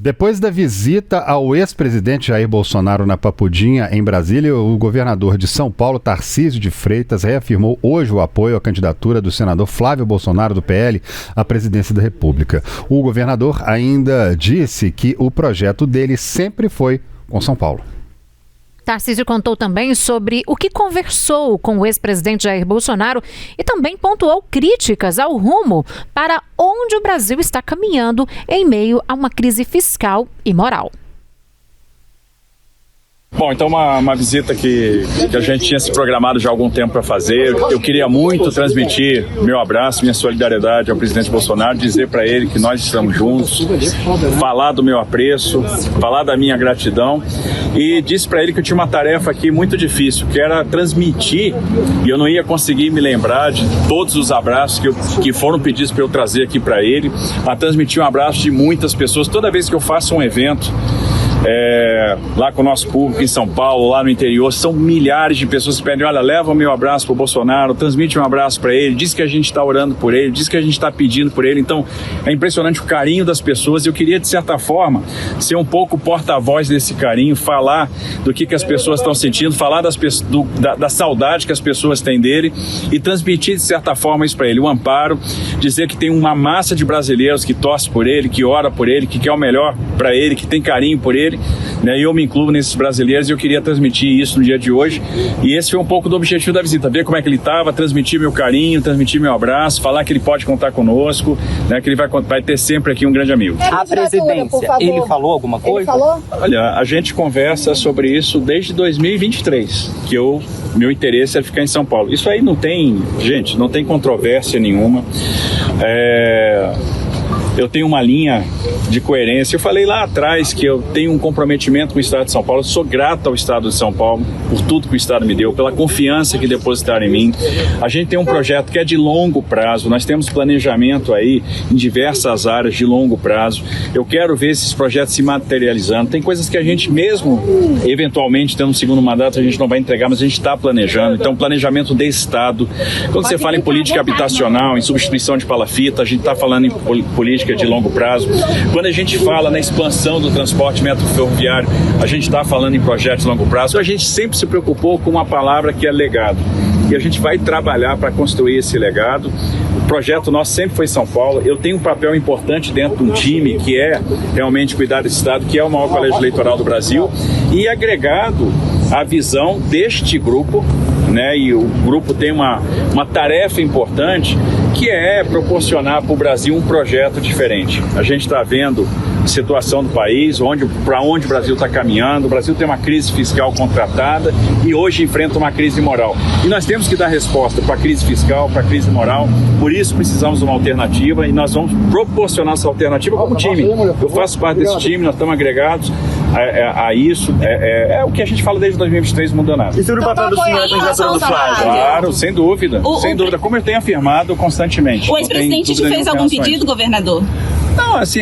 Depois da visita ao ex-presidente Jair Bolsonaro na Papudinha, em Brasília, o governador de São Paulo, Tarcísio de Freitas, reafirmou hoje o apoio à candidatura do senador Flávio Bolsonaro, do PL, à presidência da República. O governador ainda disse que o projeto dele sempre foi com São Paulo. Tarcísio contou também sobre o que conversou com o ex-presidente Jair Bolsonaro e também pontuou críticas ao rumo para onde o Brasil está caminhando em meio a uma crise fiscal e moral. Bom, então uma visita que a gente tinha se programado já há algum tempo para fazer. Eu queria muito transmitir meu abraço, minha solidariedade ao presidente Bolsonaro, dizer para ele que nós estamos juntos, falar do meu apreço, falar da minha gratidão, e disse para ele que eu tinha uma tarefa aqui muito difícil, que era transmitir, e eu não ia conseguir me lembrar de todos os abraços que foram pedidos para eu trazer aqui para ele, a transmitir um abraço de muitas pessoas. Toda vez que eu faço um evento, lá com o nosso público em São Paulo, lá no interior, são milhares de pessoas que pedem: olha, leva o meu abraço para o Bolsonaro, transmite um abraço para ele, diz que a gente está orando por ele, diz que a gente está pedindo por ele. Então é impressionante o carinho das pessoas, e eu queria, de certa forma, ser um pouco porta-voz desse carinho, falar do que as pessoas estão sentindo, falar da saudade que as pessoas têm dele, e transmitir, de certa forma, isso para ele, o amparo, dizer que tem uma massa de brasileiros que torce por ele, que ora por ele, que quer o melhor para ele, que tem carinho por ele, né? E eu me incluo nesses brasileiros, e eu queria transmitir isso no dia de hoje, e esse foi um pouco do objetivo da visita, ver como é que ele estava, transmitir meu carinho, transmitir meu abraço, falar que ele pode contar conosco, né? Que ele vai ter sempre aqui um grande amigo. A presidência, ele falou alguma coisa? Ele falou? Olha, a gente conversa sobre isso desde 2023, que meu interesse é ficar em São Paulo. Isso aí não tem controvérsia nenhuma. Eu tenho uma linha de coerência. Eu falei lá atrás que eu tenho um comprometimento com o Estado de São Paulo. Eu sou grato ao Estado de São Paulo por tudo que o Estado me deu, pela confiança que depositaram em mim. A gente tem um projeto que é de longo prazo. Nós temos planejamento aí em diversas áreas de longo prazo. Eu quero ver esses projetos se materializando. Tem coisas que a gente mesmo, eventualmente, tendo um segundo mandato, a gente não vai entregar, mas a gente está planejando. Então, planejamento de Estado. Quando você fala em política habitacional, em substituição de palafita, a gente está falando em política de longo prazo. Quando a gente fala na expansão do transporte metroferroviário, a gente está falando em projetos de longo prazo. A gente sempre se preocupou com uma palavra que é legado. E a gente vai trabalhar para construir esse legado. O projeto nosso sempre foi São Paulo. Eu tenho um papel importante dentro de um time que é realmente cuidar desse Estado, que é o maior colégio eleitoral do Brasil, e agregado à visão deste grupo, né? E o grupo tem uma tarefa importante, que é proporcionar para o Brasil um projeto diferente. A gente está vendo a situação do país, para onde o Brasil está caminhando. O Brasil tem uma crise fiscal contratada e hoje enfrenta uma crise moral. E nós temos que dar resposta para a crise fiscal, para a crise moral. Por isso precisamos de uma alternativa, e nós vamos proporcionar essa alternativa como time. Eu faço parte desse time, nós estamos agregados a isso. É o que a gente fala desde 2023, não mudou nada. E sobre o papel do senhor na candidatura do Flávio? Claro, sem dúvida. Sem dúvida, como eu tenho afirmado constantemente. O ex-presidente te fez algum pedido, governador? Não, assim,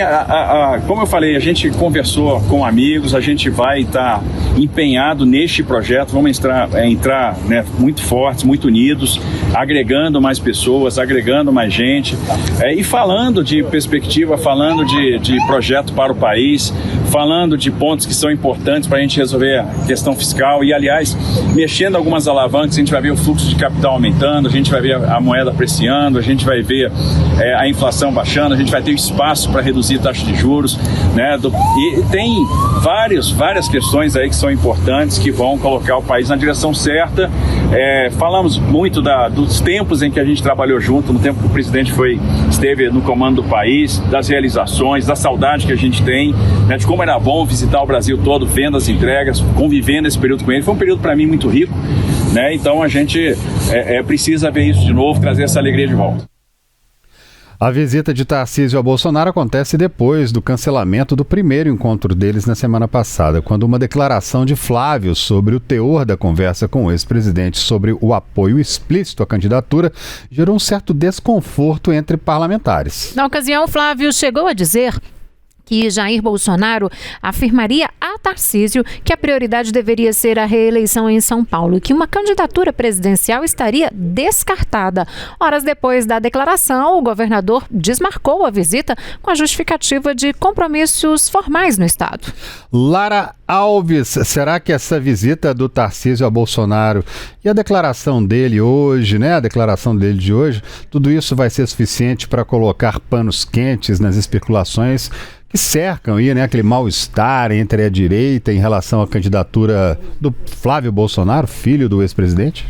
como eu falei, a gente conversou com amigos, a gente vai estar empenhado neste projeto, vamos entrar né, muito fortes, muito unidos, agregando mais pessoas, agregando mais gente, e falando de perspectiva, falando de projeto para o país, falando de pontos que são importantes para a gente resolver a questão fiscal, e aliás, mexendo algumas alavancas. A gente vai ver o fluxo de capital aumentando, a gente vai ver a moeda apreciando, a gente vai ver a inflação baixando, a gente vai ter espaço para reduzir a taxa de juros, né? E tem várias questões aí que são importantes, que vão colocar o país na direção certa. Falamos muito dos tempos em que a gente trabalhou junto, no tempo que o presidente esteve no comando do país, das realizações, da saudade que a gente tem, né, de como era bom visitar o Brasil todo, vendo as entregas, convivendo esse período com ele. Foi um período para mim muito rico, né? Então a gente precisa ver isso de novo, trazer essa alegria de volta. A visita de Tarcísio a Bolsonaro acontece depois do cancelamento do primeiro encontro deles na semana passada, quando uma declaração de Flávio sobre o teor da conversa com o ex-presidente sobre o apoio explícito à candidatura gerou um certo desconforto entre parlamentares. Na ocasião, Flávio chegou a dizer que Jair Bolsonaro afirmaria a Tarcísio que a prioridade deveria ser a reeleição em São Paulo e que uma candidatura presidencial estaria descartada. Horas depois da declaração, o governador desmarcou a visita com a justificativa de compromissos formais no estado. Lara Alves, será que essa visita do Tarcísio a Bolsonaro e a declaração dele hoje, a declaração dele de hoje, tudo isso vai ser suficiente para colocar panos quentes nas especulações que cercam aí, aquele mal-estar entre a direita em relação à candidatura do Flávio Bolsonaro, filho do ex-presidente?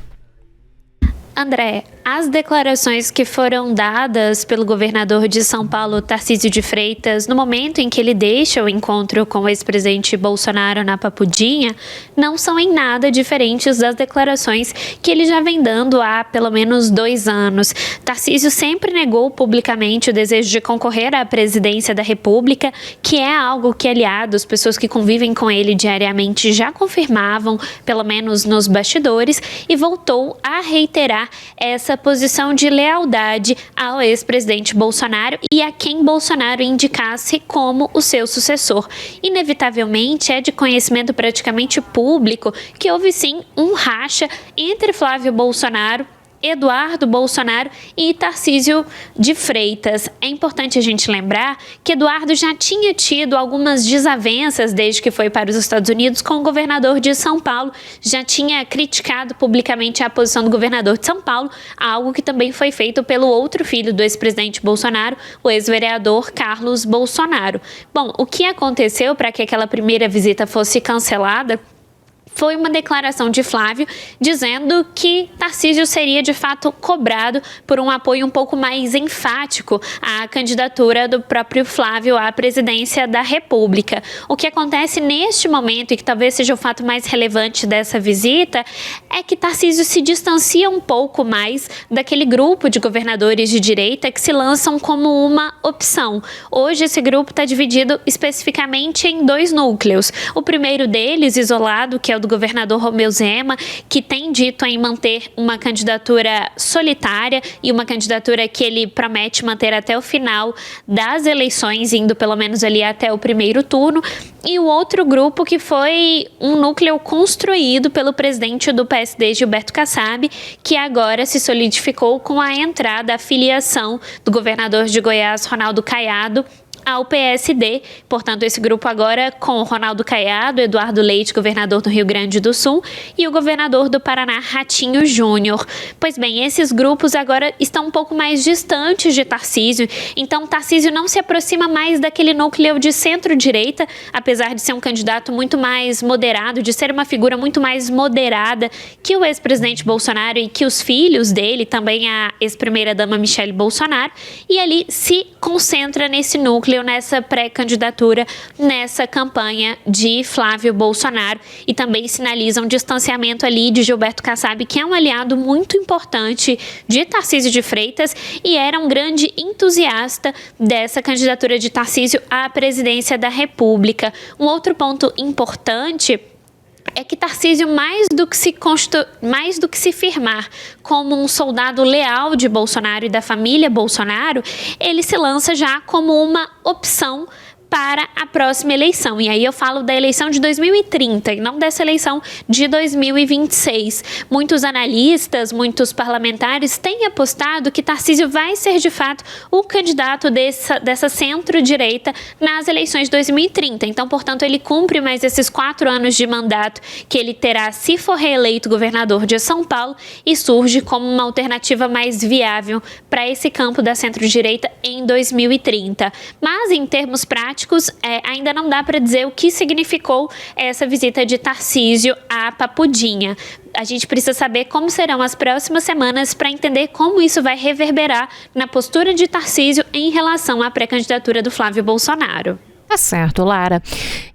André, as declarações que foram dadas pelo governador de São Paulo, Tarcísio de Freitas, no momento em que ele deixa o encontro com o ex-presidente Bolsonaro na Papudinha, não são em nada diferentes das declarações que ele já vem dando há pelo menos 2 anos. Tarcísio sempre negou publicamente o desejo de concorrer à presidência da República, que é algo que aliados, pessoas que convivem com ele diariamente, já confirmavam, pelo menos nos bastidores, e voltou a reiterar essa posição de lealdade ao ex-presidente Bolsonaro e a quem Bolsonaro indicasse como o seu sucessor. Inevitavelmente, é de conhecimento praticamente público que houve sim um racha entre Flávio Bolsonaro, Eduardo Bolsonaro e Tarcísio de Freitas. É importante a gente lembrar que Eduardo já tinha tido algumas desavenças desde que foi para os Estados Unidos com o governador de São Paulo, já tinha criticado publicamente a posição do governador de São Paulo, algo que também foi feito pelo outro filho do ex-presidente Bolsonaro, o ex-vereador Carlos Bolsonaro. Bom, o que aconteceu para que aquela primeira visita fosse cancelada foi uma declaração de Flávio dizendo que Tarcísio seria de fato cobrado por um apoio um pouco mais enfático à candidatura do próprio Flávio à presidência da República. O que acontece neste momento, e que talvez seja o fato mais relevante dessa visita, é que Tarcísio se distancia um pouco mais daquele grupo de governadores de direita que se lançam como uma opção. Hoje esse grupo está dividido especificamente em 2 núcleos. O primeiro deles, isolado, que é o do governador Romeu Zema, que tem dito em manter uma candidatura solitária e uma candidatura que ele promete manter até o final das eleições, indo pelo menos ali até o primeiro turno, e o outro grupo que foi um núcleo construído pelo presidente do PSD, Gilberto Kassab, que agora se solidificou com a entrada, a filiação do governador de Goiás, Ronaldo Caiado, ao PSD. Portanto, esse grupo agora com Ronaldo Caiado, Eduardo Leite, governador do Rio Grande do Sul, e o governador do Paraná, Ratinho Júnior. Pois bem, esses grupos agora estão um pouco mais distantes de Tarcísio, então Tarcísio não se aproxima mais daquele núcleo de centro-direita, apesar de ser um candidato muito mais moderado, de ser uma figura muito mais moderada que o ex-presidente Bolsonaro e que os filhos dele, também a ex-primeira-dama Michele Bolsonaro, e ali se concentra nesse núcleo, nessa pré-candidatura, nessa campanha de Flávio Bolsonaro, e também sinaliza um distanciamento ali de Gilberto Kassab, que é um aliado muito importante de Tarcísio de Freitas e era um grande entusiasta dessa candidatura de Tarcísio à presidência da República. Um outro ponto importante é que Tarcísio, mais do que se firmar como um soldado leal de Bolsonaro e da família Bolsonaro, ele se lança já como uma opção para a próxima eleição. E aí eu falo da eleição de 2030 e não dessa eleição de 2026. Muitos analistas, muitos parlamentares têm apostado que Tarcísio vai ser de fato o candidato dessa centro-direita nas eleições de 2030. Então, portanto, ele cumpre mais esses 4 anos de mandato que ele terá se for reeleito governador de São Paulo e surge como uma alternativa mais viável para esse campo da centro-direita em 2030. Mas, em termos práticos, ainda não dá para dizer o que significou essa visita de Tarcísio à Papudinha. A gente precisa saber como serão as próximas semanas para entender como isso vai reverberar na postura de Tarcísio em relação à pré-candidatura do Flávio Bolsonaro. Tá certo, Lara.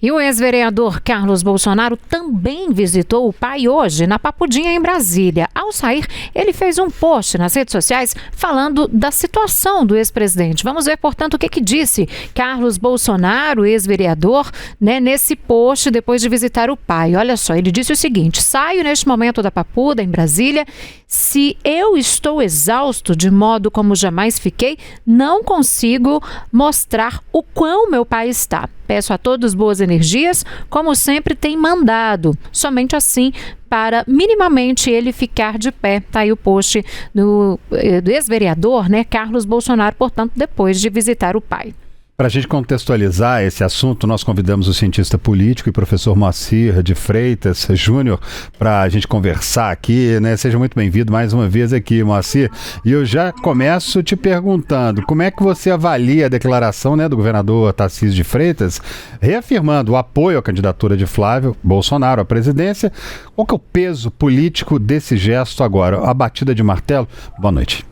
E o ex-vereador Carlos Bolsonaro também visitou o pai hoje na Papudinha, em Brasília. Ao sair, ele fez um post nas redes sociais falando da situação do ex-presidente. Vamos ver, portanto, o que disse Carlos Bolsonaro, ex-vereador, nesse post depois de visitar o pai. Olha só, ele disse o seguinte: saio neste momento da Papuda, em Brasília. Se eu estou exausto de modo como jamais fiquei, não consigo mostrar o quão meu pai está está. Peço a todos boas energias, como sempre tem mandado. Somente assim para minimamente ele ficar de pé. Está aí o post do ex-vereador, né, Carlos Bolsonaro, portanto, depois de visitar o pai. Para a gente contextualizar esse assunto, nós convidamos o cientista político e professor Moacir de Freitas Júnior para a gente conversar aqui, né? Seja muito bem-vindo mais uma vez aqui, Moacir. E eu já começo te perguntando, como é que você avalia a declaração, né, do governador Tarcísio de Freitas, reafirmando o apoio à candidatura de Flávio Bolsonaro à presidência? Qual que é o peso político desse gesto agora? A batida de martelo? Boa noite.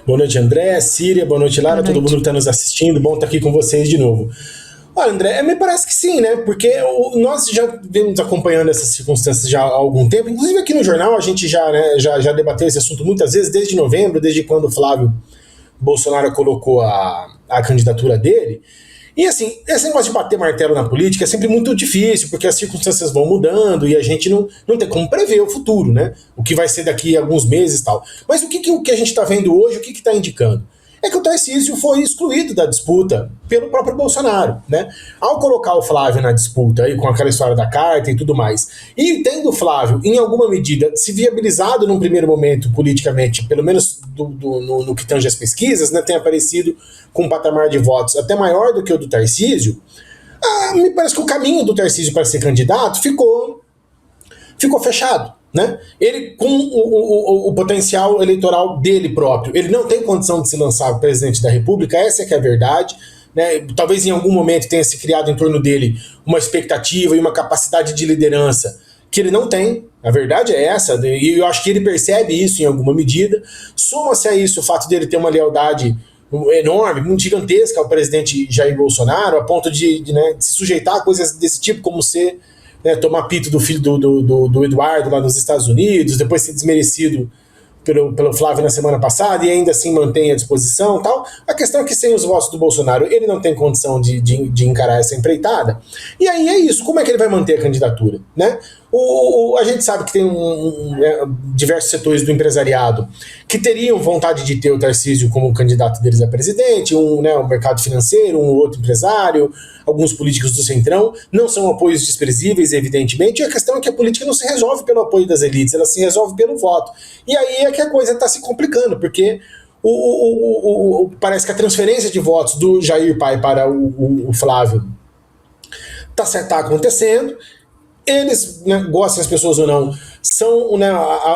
Boa noite, André, Síria, boa noite, Lara, todo mundo que está nos assistindo, bom estar aqui com vocês de novo. Olha, André, me parece que sim, né, porque nós já vemos acompanhando essas circunstâncias já há algum tempo, inclusive aqui no jornal a gente já debateu esse assunto muitas vezes, desde novembro, desde quando o Flávio Bolsonaro colocou a candidatura dele. E assim, esse negócio de bater martelo na política é sempre muito difícil, porque as circunstâncias vão mudando e a gente não tem como prever o futuro, né? O que vai ser daqui a alguns meses e tal. Mas o que a gente está vendo hoje, o que está indicando? É que o Tarcísio foi excluído da disputa pelo próprio Bolsonaro, né? Ao colocar o Flávio na disputa, aí, com aquela história da carta e tudo mais, e tendo o Flávio, em alguma medida, se viabilizado num primeiro momento politicamente, pelo menos no que tange as pesquisas, né, tem aparecido com um patamar de votos até maior do que o do Tarcísio, me parece que o caminho do Tarcísio para ser candidato ficou fechado. Né? Ele, com o potencial eleitoral dele próprio, ele não tem condição de se lançar presidente da República, essa é que é a verdade, né? Talvez em algum momento tenha se criado em torno dele uma expectativa e uma capacidade de liderança que ele não tem, a verdade é essa, e eu acho que ele percebe isso em alguma medida. Soma-se a isso o fato dele ter uma lealdade enorme, muito gigantesca ao presidente Jair Bolsonaro, a ponto de se sujeitar a coisas desse tipo, como ser... tomar pito do filho do Eduardo lá nos Estados Unidos, depois ser desmerecido pelo Flávio na semana passada e ainda assim mantém a disposição e tal. A questão é que sem os votos do Bolsonaro ele não tem condição de encarar essa empreitada. E aí é isso, como é que ele vai manter a candidatura? Né? A gente sabe que tem diversos setores do empresariado que teriam vontade de ter o Tarcísio como candidato deles a presidente, um mercado financeiro, um outro empresário, alguns políticos do Centrão. Não são apoios desprezíveis, evidentemente, e a questão é que a política não se resolve pelo apoio das elites, ela se resolve pelo voto. E aí é que a coisa está se complicando, porque parece que a transferência de votos do Jair pai para o Flávio está acontecendo. Eles, gostem as pessoas ou não, são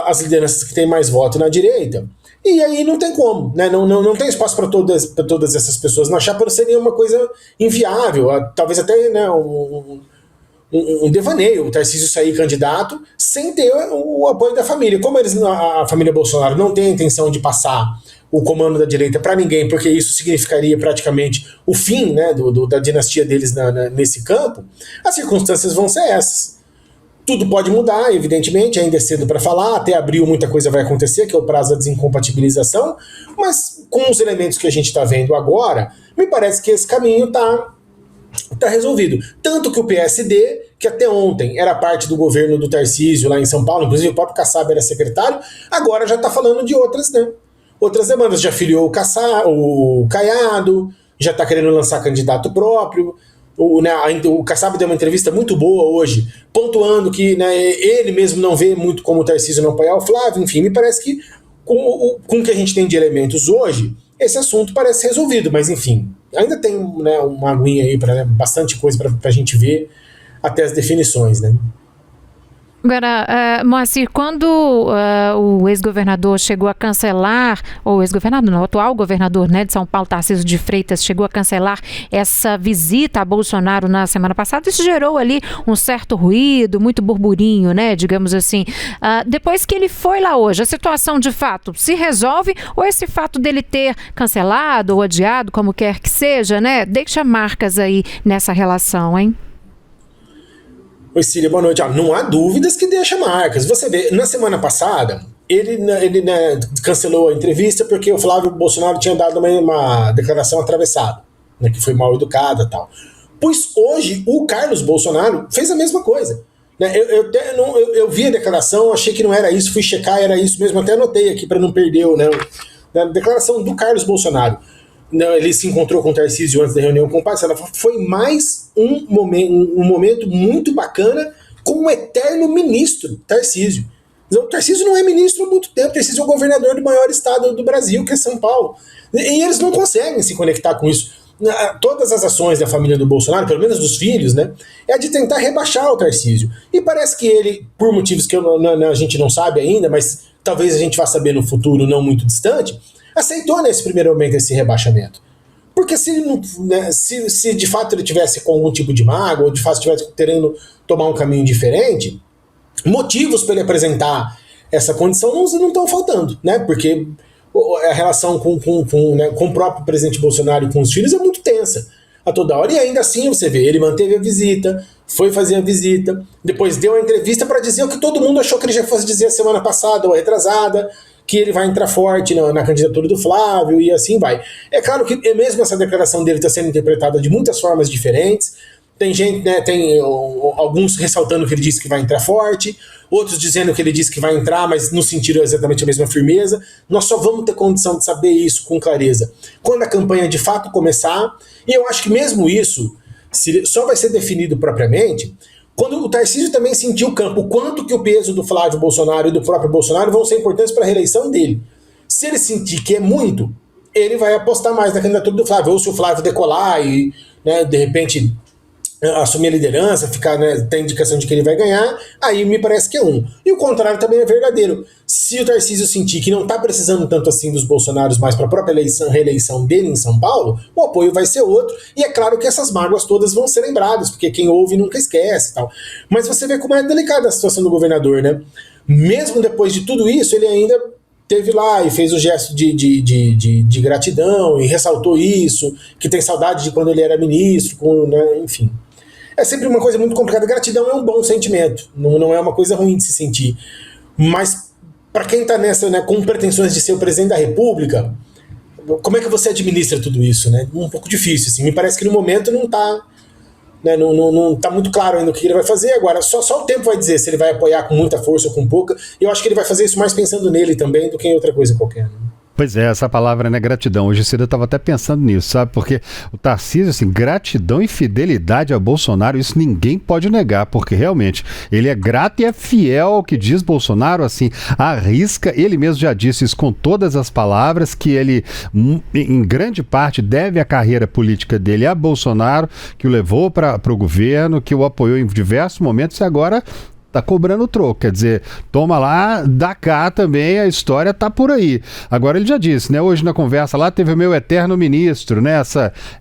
as lideranças que têm mais voto na direita, e aí não tem como, né? Não tem espaço para todas essas pessoas na chapa, seria uma coisa inviável, talvez até um devaneio, o Tarcísio sair candidato sem ter o apoio da família. Como a família Bolsonaro não tem a intenção de passar o comando da direita para ninguém, porque isso significaria praticamente o fim, né, da dinastia deles nesse campo, as circunstâncias vão ser essas. Tudo pode mudar, evidentemente, ainda é cedo para falar, até abril muita coisa vai acontecer, que é o prazo da desincompatibilização, mas com os elementos que a gente está vendo agora, me parece que esse caminho está resolvido. Tanto que o PSD, que até ontem era parte do governo do Tarcísio lá em São Paulo, inclusive o próprio Kassab era secretário, agora já está falando de outras demandas, já filiou o Caiado, já está querendo lançar candidato próprio. O Kassab deu uma entrevista muito boa hoje, pontuando que ele mesmo não vê muito como o Tarcísio não apoiar o Flávio. Enfim, me parece que com o que a gente tem de elementos hoje, esse assunto parece resolvido, mas enfim, ainda tem uma aguinha aí, bastante coisa para a gente ver até as definições, né? Agora, Moacir, quando o ex-governador chegou a cancelar, ou o ex-governador, não, o atual governador, né, de São Paulo, Tarcísio de Freitas, chegou a cancelar essa visita a Bolsonaro na semana passada, isso gerou ali um certo ruído, muito burburinho, né, digamos assim. Depois que ele foi lá hoje, a situação de fato se resolve, ou esse fato dele ter cancelado ou adiado, como quer que seja, né, deixa marcas aí nessa relação, hein? Oi, Síria, boa noite. Não há dúvidas que deixa marcas. Você vê, na semana passada, ele cancelou a entrevista porque o Flávio Bolsonaro tinha dado uma declaração atravessada, né, que foi mal educada e tal. Pois hoje, o Carlos Bolsonaro fez a mesma coisa. Né? Eu vi a declaração, achei que não era isso, fui checar, era isso mesmo, até anotei aqui para não perder, né? A declaração do Carlos Bolsonaro. ele se encontrou com o Tarcísio antes da reunião com o Passo, ela foi mais um momento muito bacana com o eterno ministro Tarcísio. O Tarcísio não é ministro há muito tempo, o Tarcísio é o governador do maior estado do Brasil, que é São Paulo. E eles não conseguem se conectar com isso. Todas as ações da família do Bolsonaro, pelo menos dos filhos, né, é de tentar rebaixar o Tarcísio. E parece que ele, por motivos que a gente não sabe ainda, mas talvez a gente vá saber no futuro não muito distante, aceitou nesse primeiro momento esse rebaixamento. Porque se de fato ele tivesse com algum tipo de mágoa, ou de fato estivesse querendo tomar um caminho diferente, motivos para ele apresentar essa condição não estão faltando, né? Porque a relação com o próprio presidente Bolsonaro e com os filhos é muito tensa a toda hora. E ainda assim, você vê, ele manteve a visita, foi fazer a visita, depois deu a entrevista para dizer o que todo mundo achou que ele já fosse dizer a semana passada ou retrasada, que ele vai entrar forte na candidatura do Flávio e assim vai. É claro que mesmo essa declaração dele está sendo interpretada de muitas formas diferentes. Tem gente, né, tem alguns ressaltando que ele disse que vai entrar forte, outros dizendo que ele disse que vai entrar, mas não sentiram exatamente a mesma firmeza. Nós só vamos ter condição de saber isso com clareza quando a campanha de fato começar, e eu acho que mesmo isso só vai ser definido propriamente quando o Tarcísio também sentir o campo, o quanto que o peso do Flávio Bolsonaro e do próprio Bolsonaro vão ser importantes para a reeleição dele. Se ele sentir que é muito, ele vai apostar mais na candidatura do Flávio, ou se o Flávio decolar e, né, de repente assumir a liderança, ficar, né, tem indicação de que ele vai ganhar, aí me parece que é um. E o contrário também é verdadeiro. Se o Tarcísio sentir que não está precisando tanto assim dos Bolsonaros mais para a própria reeleição dele em São Paulo, o apoio vai ser outro, e é claro que essas mágoas todas vão ser lembradas, porque quem ouve nunca esquece e tal. Mas você vê como é delicada a situação do governador, né? Mesmo depois de tudo isso, ele ainda teve lá e fez o gesto de gratidão e ressaltou isso, que tem saudade de quando ele era ministro, né, enfim. É sempre uma coisa muito complicada. Gratidão é um bom sentimento, não é uma coisa ruim de se sentir. Mas para quem está nessa, né, com pretensões de ser o presidente da República, como é que você administra tudo isso, né? Um pouco difícil, assim. Me parece que no momento não está, né, não tá muito claro ainda o que ele vai fazer. Agora, só o tempo vai dizer se ele vai apoiar com muita força ou com pouca. Eu acho que ele vai fazer isso mais pensando nele também do que em outra coisa qualquer, né? Pois é, essa palavra, né, gratidão. Hoje cedo eu estava até pensando nisso, sabe? Porque o Tarcísio, assim, gratidão e fidelidade a Bolsonaro, isso ninguém pode negar, porque realmente ele é grato e é fiel ao que diz Bolsonaro, assim, arrisca, ele mesmo já disse isso com todas as palavras, que ele, em grande parte, deve a carreira política dele a Bolsonaro, que o levou para o governo, que o apoiou em diversos momentos e agora tá cobrando o troco, quer dizer, toma lá, dá cá também, a história tá por aí. Agora ele já disse, né, hoje na conversa lá teve o meu eterno ministro, né,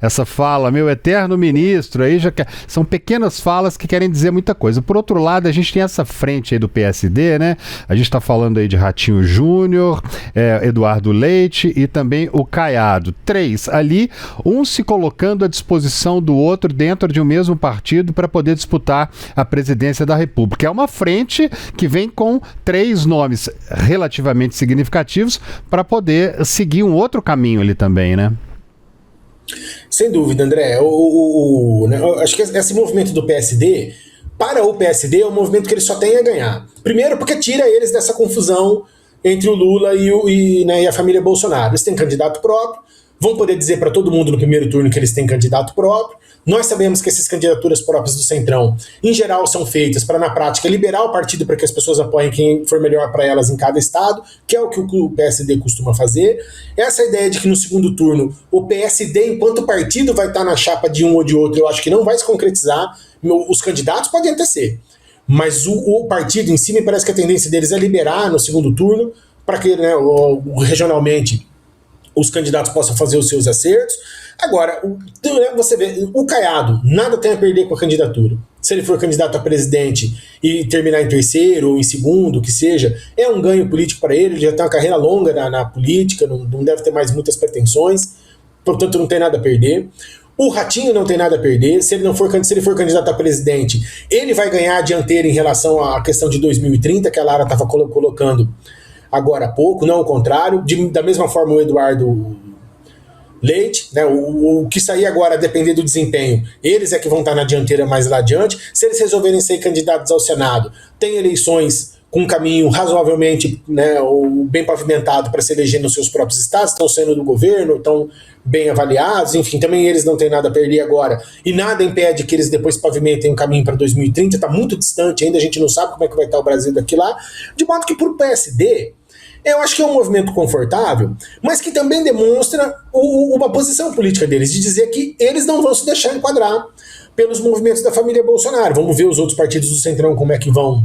essa fala, meu eterno ministro, aí já são pequenas falas que querem dizer muita coisa. Por outro lado, a gente tem essa frente aí do PSD, né, a gente tá falando aí de Ratinho Júnior, Eduardo Leite e também o Caiado. 3 ali, um se colocando à disposição do outro dentro de um mesmo partido para poder disputar a presidência da República. É uma frente que vem com 3 nomes relativamente significativos para poder seguir um outro caminho ali também, né? Sem dúvida, André. Acho que esse movimento do PSD, para o PSD, é um movimento que ele só tem a ganhar. Primeiro porque tira eles dessa confusão entre o Lula e a família Bolsonaro. Eles têm candidato próprio, vão poder dizer para todo mundo no primeiro turno que eles têm candidato próprio. Nós sabemos que essas candidaturas próprias do Centrão, em geral, são feitas para, na prática, liberar o partido para que as pessoas apoiem quem for melhor para elas em cada estado, que é o que o PSD costuma fazer. Essa ideia de que no segundo turno o PSD, enquanto partido, vai estar na chapa de um ou de outro, eu acho que não vai se concretizar. Os candidatos podem até ser, mas o partido em si, me parece que a tendência deles é liberar no segundo turno para que, né, regionalmente os candidatos possam fazer os seus acertos. Agora, você vê, o Caiado nada tem a perder com a candidatura. Se ele for candidato a presidente e terminar em terceiro ou em segundo, que seja, é um ganho político para ele já tem uma carreira longa na política, não deve ter mais muitas pretensões, portanto não tem nada a perder. O Ratinho não tem nada a perder, se ele for candidato a presidente, ele vai ganhar a dianteira em relação à questão de 2030, que a Lara estava colocando agora há pouco, não o contrário. Da mesma forma o Eduardo Leite, né, o que sair agora, a depender do desempenho, eles é que vão estar na dianteira mais lá adiante. Se eles resolverem ser candidatos ao Senado, tem eleições com um caminho razoavelmente, né, bem pavimentado para se eleger nos seus próprios estados, estão saindo do governo, estão bem avaliados, enfim, também eles não têm nada a perder agora, e nada impede que eles depois pavimentem um caminho para 2030, está muito distante ainda, a gente não sabe como é que vai estar o Brasil daqui lá, de modo que para o PSD, eu acho que é um movimento confortável, mas que também demonstra uma posição política deles, de dizer que eles não vão se deixar enquadrar pelos movimentos da família Bolsonaro. Vamos ver os outros partidos do Centrão como é que vão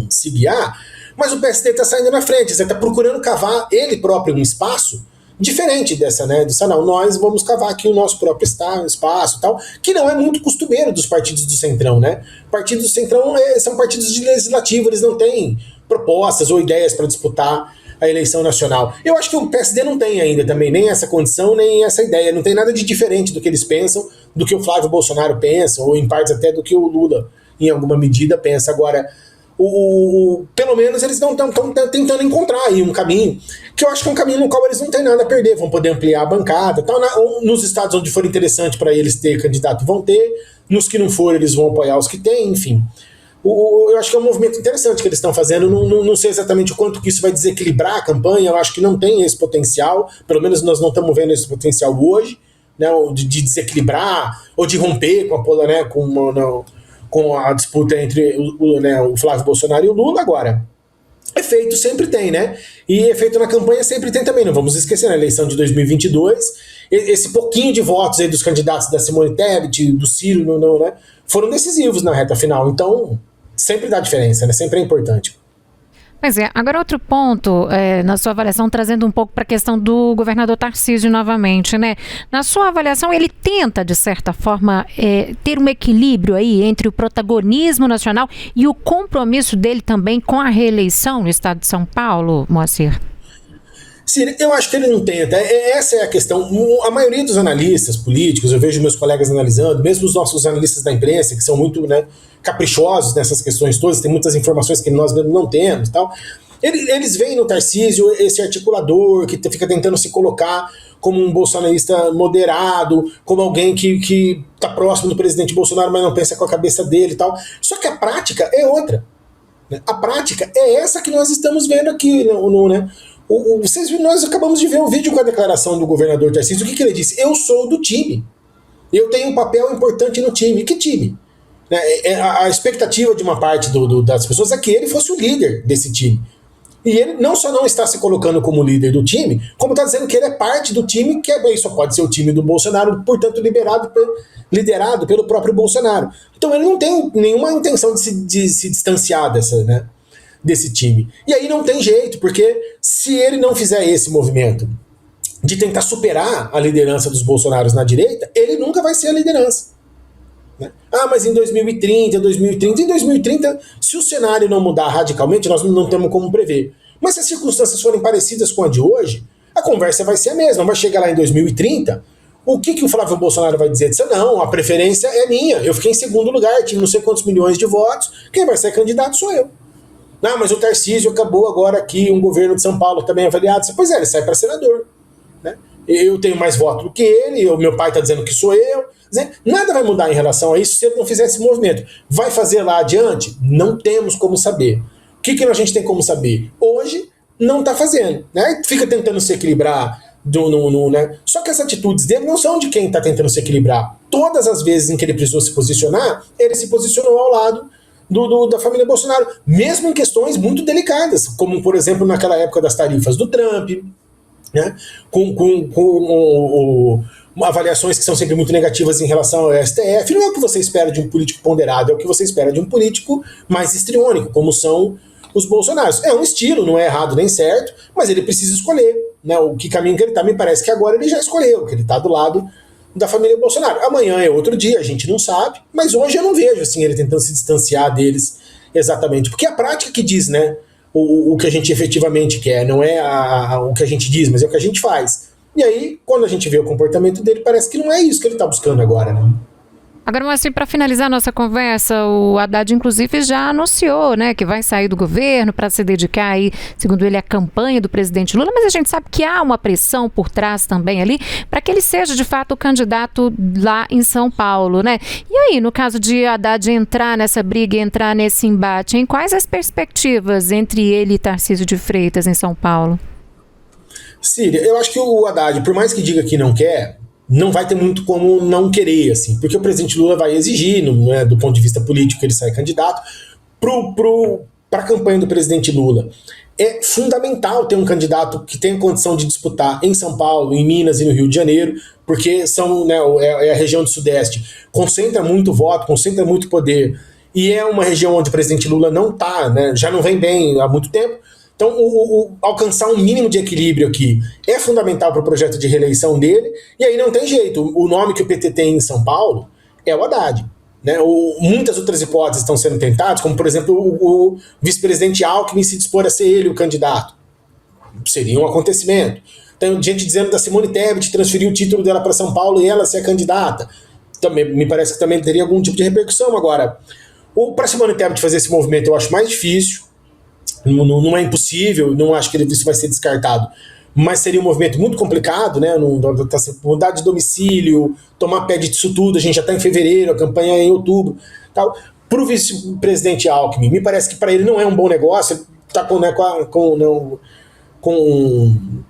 se guiar, mas o PSD está saindo na frente, está procurando cavar ele próprio um espaço diferente dessa, né? Não, nós vamos cavar aqui o nosso próprio espaço, tal, que não é muito costumeiro dos partidos do Centrão, né? Partidos do Centrão são partidos de legislativo, eles não têm propostas ou ideias para disputar a eleição nacional. Eu acho que o PSD não tem ainda também nem essa condição, nem essa ideia, não tem nada de diferente do que eles pensam, do que o Flávio Bolsonaro pensa, ou em partes até do que o Lula, em alguma medida, pensa. Agora, pelo menos eles não estão tentando encontrar aí um caminho, que eu acho que é um caminho no qual eles não têm nada a perder, vão poder ampliar a bancada, tal, nos estados onde for interessante para eles ter candidato vão ter, nos que não for eles vão apoiar os que têm, enfim. Eu acho que é um movimento interessante que eles estão fazendo, não sei exatamente o quanto que isso vai desequilibrar a campanha, eu acho que não tem esse potencial, pelo menos nós não estamos vendo esse potencial hoje, né, de desequilibrar, ou de romper com a disputa entre o Flávio Bolsonaro e o Lula. Agora, efeito sempre tem, né? E efeito na campanha sempre tem também, não vamos esquecer, na eleição de 2022, esse pouquinho de votos aí dos candidatos da Simone Tebet, do Ciro, né, foram decisivos na reta final, então sempre dá diferença, né? Sempre é importante. Pois é, agora outro ponto na sua avaliação, trazendo um pouco para a questão do governador Tarcísio novamente, né? Na sua avaliação, ele tenta, de certa forma, ter um equilíbrio aí entre o protagonismo nacional e o compromisso dele também com a reeleição no estado de São Paulo, Moacir? Sim, eu acho que ele não tenta. Essa é a questão. A maioria dos analistas políticos, eu vejo meus colegas analisando, mesmo os nossos analistas da imprensa, que são muito, né, caprichosos nessas questões todas, tem muitas informações que nós não temos, tal. Eles veem no Tarcísio esse articulador que fica tentando se colocar como um bolsonarista moderado, como alguém que está próximo do presidente Bolsonaro, mas não pensa com a cabeça dele e tal. Só que a prática é outra. Né? A prática é essa que nós estamos vendo aqui, né? Nós acabamos de ver um vídeo com a declaração do governador Tarcísio. O que ele disse? Eu sou do time. Eu tenho um papel importante no time. Que time? A expectativa de uma parte das pessoas é que ele fosse o líder desse time. E ele não só não está se colocando como líder do time, como está dizendo que ele é parte do time, que só pode ser o time do Bolsonaro, portanto liderado pelo próprio Bolsonaro. Então ele não tem nenhuma intenção de se distanciar desse time. E aí não tem jeito, porque se ele não fizer esse movimento de tentar superar a liderança dos bolsonaros na direita, ele nunca vai ser a liderança. Né? Mas em 2030, se o cenário não mudar radicalmente, nós não temos como prever. Mas se as circunstâncias forem parecidas com a de hoje, a conversa vai ser a mesma. Vai chegar lá em 2030, o que o Flávio Bolsonaro vai dizer? Não, a preferência é minha, eu fiquei em segundo lugar, tive não sei quantos milhões de votos, quem vai ser candidato sou eu. Mas o Tarcísio acabou agora aqui, um governo de São Paulo também avaliado. Pois é, ele sai para senador. Né? Eu tenho mais voto do que ele, o meu pai está dizendo que sou eu. Nada vai mudar em relação a isso se ele não fizer esse movimento. Vai fazer lá adiante? Não temos como saber. O que a gente tem como saber? Hoje, não está fazendo. Né? Fica tentando se equilibrar. Né? Só que as atitudes dele não são de quem está tentando se equilibrar. Todas as vezes em que ele precisou se posicionar, ele se posicionou ao lado da família Bolsonaro, mesmo em questões muito delicadas, como, por exemplo, naquela época das tarifas do Trump, né? com avaliações que são sempre muito negativas em relação ao STF. Não é o que você espera de um político ponderado, é o que você espera de um político mais histriônico, como são os bolsonaros. É um estilo, não é errado nem certo, mas ele precisa escolher, né? O que caminho que ele está. Me parece que agora ele já escolheu, que ele está do lado da família Bolsonaro. Amanhã é outro dia, a gente não sabe, mas hoje eu não vejo assim, ele tentando se distanciar deles exatamente, porque é a prática que diz, né, o que a gente efetivamente quer, não é o que a gente diz, mas é o que a gente faz. E aí, quando a gente vê o comportamento dele, parece que não é isso que ele está buscando agora, né? Agora, Moacir, para finalizar nossa conversa, o Haddad, inclusive, já anunciou, né, que vai sair do governo para se dedicar aí, segundo ele, à campanha do presidente Lula, mas a gente sabe que há uma pressão por trás também ali para que ele seja, de fato, o candidato lá em São Paulo, né? E aí, no caso de Haddad entrar nessa briga, entrar nesse embate, em quais as perspectivas entre ele e Tarcísio de Freitas em São Paulo? Síria, eu acho que o Haddad, por mais que diga que não quer, não vai ter muito como não querer, assim, porque o presidente Lula vai exigir, né, do ponto de vista político, que ele saia candidato. Para a campanha do presidente Lula, é fundamental ter um candidato que tenha condição de disputar em São Paulo, em Minas e no Rio de Janeiro, porque são, né, é a região do Sudeste, concentra muito voto, concentra muito poder, e é uma região onde o presidente Lula não está, né, já não vem bem há muito tempo. Então, alcançar um mínimo de equilíbrio aqui é fundamental para o projeto de reeleição dele, e aí não tem jeito. O nome que o PT tem em São Paulo é o Haddad. Né? Muitas outras hipóteses estão sendo tentadas, como, por exemplo, o vice-presidente Alckmin se dispor a ser ele o candidato. Seria um acontecimento. Tem gente dizendo da Simone Tebet transferir o título dela para São Paulo e ela ser a candidata. Também, me parece que também teria algum tipo de repercussão. Agora, para Simone Tebet fazer esse movimento eu acho mais difícil. Não é impossível, não acho que isso vai ser descartado, mas seria um movimento muito complicado, né? Mudar de domicílio, tomar pé disso tudo, a gente já está em fevereiro, a campanha é em outubro. Para o vice-presidente Alckmin, me parece que para ele não é um bom negócio, está tá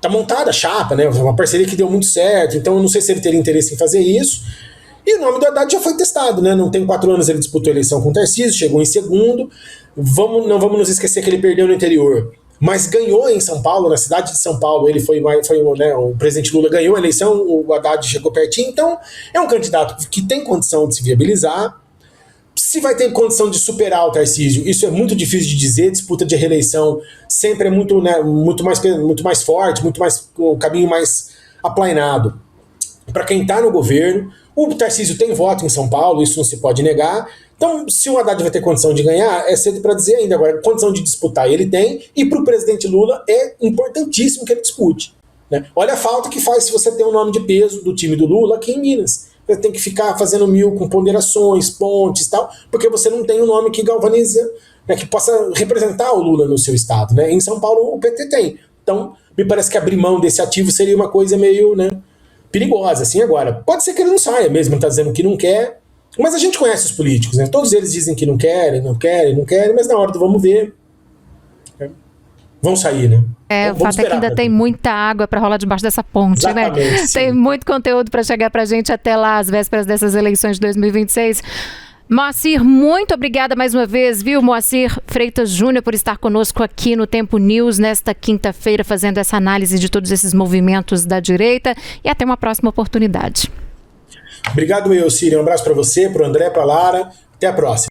montada a chapa, né? Uma parceria que deu muito certo, então eu não sei se ele teria interesse em fazer isso. E o nome do Haddad já foi testado, né? Não tem 4 anos ele disputou a eleição com o Tarcísio, chegou em segundo. Não vamos nos esquecer que ele perdeu no interior, mas ganhou em São Paulo, na cidade de São Paulo. Ele né, o presidente Lula ganhou a eleição, o Haddad chegou pertinho. Então é um candidato que tem condição de se viabilizar. Se vai ter condição de superar o Tarcísio, isso é muito difícil de dizer. Disputa de reeleição sempre é muito, né, muito mais forte, um caminho mais aplainado para quem está no governo. O Tarcísio tem voto em São Paulo, isso não se pode negar. Então, se o Haddad vai ter condição de ganhar, é cedo para dizer ainda. Agora, condição de disputar ele tem, e para o presidente Lula é importantíssimo que ele dispute. Né? Olha a falta que faz se você tem um nome de peso do time do Lula aqui em Minas. Você tem que ficar fazendo mil com ponderações, pontes e tal, porque você não tem um nome que galvaniza, né, que possa representar o Lula no seu estado. Né? Em São Paulo, o PT tem. Então, me parece que abrir mão desse ativo seria uma coisa meio, né, perigosa, assim. Agora, pode ser que ele não saia mesmo, ele está dizendo que não quer, mas a gente conhece os políticos, né? Todos eles dizem que não querem, mas na hora do vamos ver, vão sair, né? O fato é que ainda tem muita água para rolar debaixo dessa ponte, exatamente, né? Sim. Tem muito conteúdo para chegar para a gente até lá, às vésperas dessas eleições de 2026. Moacir, muito obrigada mais uma vez, viu, Moacir Freitas Júnior, por estar conosco aqui no Tempo News nesta quinta-feira, fazendo essa análise de todos esses movimentos da direita, e até uma próxima oportunidade. Obrigado, Síria. Um abraço para você, para o André, para a Lara. Até a próxima.